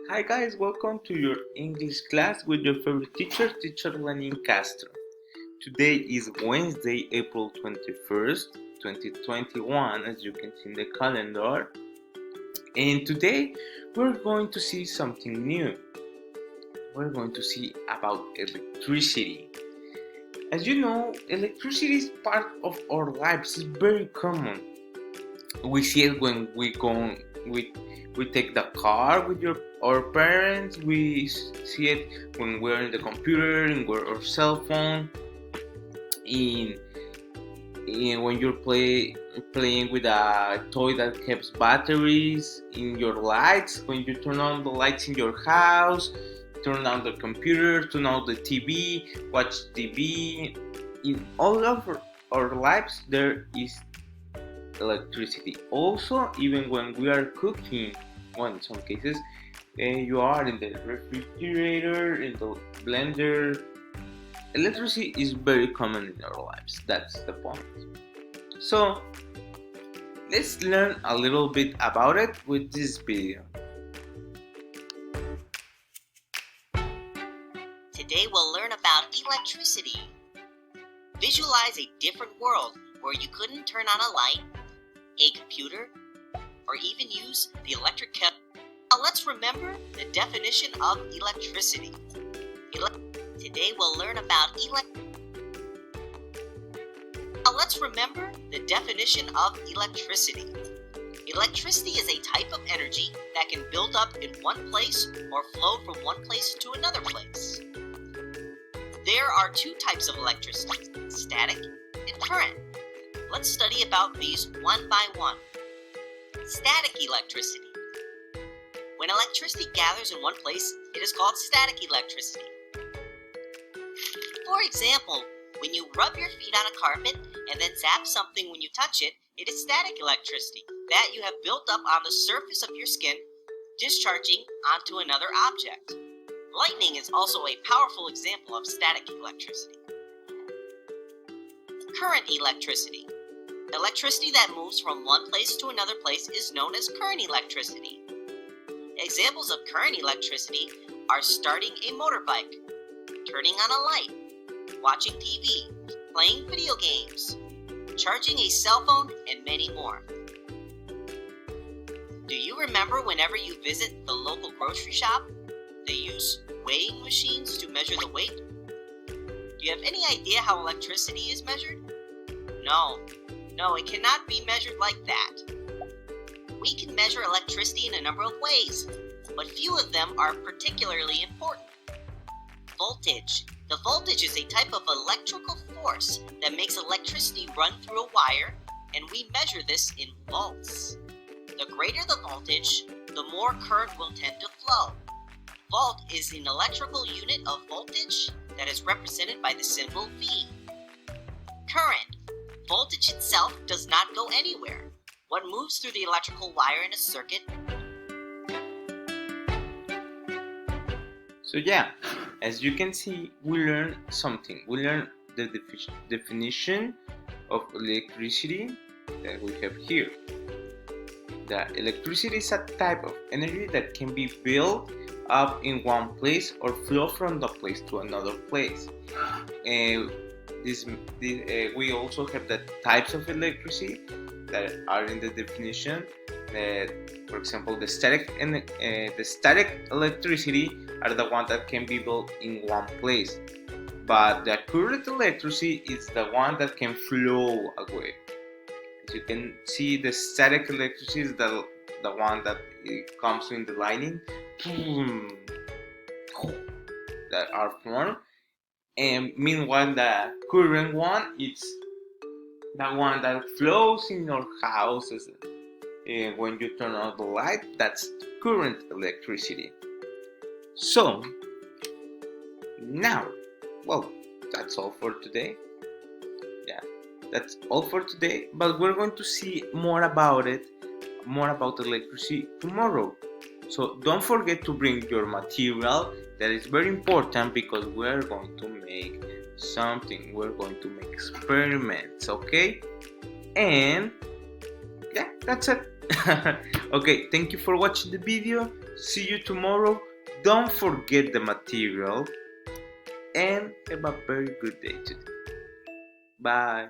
Hi guys, welcome to your English class with your favorite teacher, Teacher Lenin Castro. Today is Wednesday, April 21st, 2021, as you can see in the calendar. And today we're going to see something new. We're going to see about electricity. As you know, electricity is part of our lives. It's very common. We see it when we we take the car with our parents. We see it when we're in the computer, in our cell phone, in when you're playing with a toy that keeps batteries, in your lights, when you turn on the lights in your house, turn on the computer, turn on the TV, watch TV. In all of our lives there is electricity. Also, even when we are cooking, well, in some cases, you are in the refrigerator, in the blender. Electricity is very common in our lives. That's the point. So, let's learn a little bit about it with this video. Today we'll learn about electricity. Visualize a different world where you couldn't turn on a light, a computer, or even use the electric kettle. Now let's remember the definition of electricity. Today we'll learn about Now let's remember the definition of electricity. Electricity is a type of energy that can build up in one place or flow from one place to another place. There are two types of electricity, static and current. Let's study about these one by one. Static electricity. When electricity gathers in one place, it is called static electricity. For example, when you rub your feet on a carpet and then zap something when you touch it, it is static electricity that you have built up on the surface of your skin, discharging onto another object. Lightning is also a powerful example of static electricity. Current electricity. Electricity that moves from one place to another place is known as current electricity. Examples of current electricity are starting a motorbike, turning on a light, watching TV, playing video games, charging a cell phone, and many more. Do you remember whenever you visit the local grocery shop, they use weighing machines to measure the weight? Do you have any idea how electricity is measured? No, it cannot be measured like that. We can measure electricity in a number of ways, but few of them are particularly important. Voltage. The voltage is a type of electrical force that makes electricity run through a wire, and we measure this in volts. The greater the voltage, the more current will tend to flow. Volt is an electrical unit of voltage that is represented by the symbol V. Current. Voltage itself does not go anywhere. What moves through the electrical wire in a circuit. So yeah, as you can see, we learn something. We learn the definition of electricity that we have here. The electricity is a type of energy that can be built up in one place or flow from the place to another place. We also have the types of electricity that are in the definition. For example, the static electricity are the ones that can be built in one place, but the current electricity is the one that can flow away. As you can see, the static electricity is the one that it comes in the lightning that are formed, and meanwhile the current one is the one that flows in your houses. When you turn on the light, that's current electricity. So now, well, that's all for today. Yeah, that's all for today, but we're going to see more about electricity tomorrow. So don't forget to bring your material. That is very important because we're going to make something. We're going to make experiments, okay? And yeah, that's it. Okay, thank you for watching the video. See you tomorrow. Don't forget the material and have a very good day today. Bye.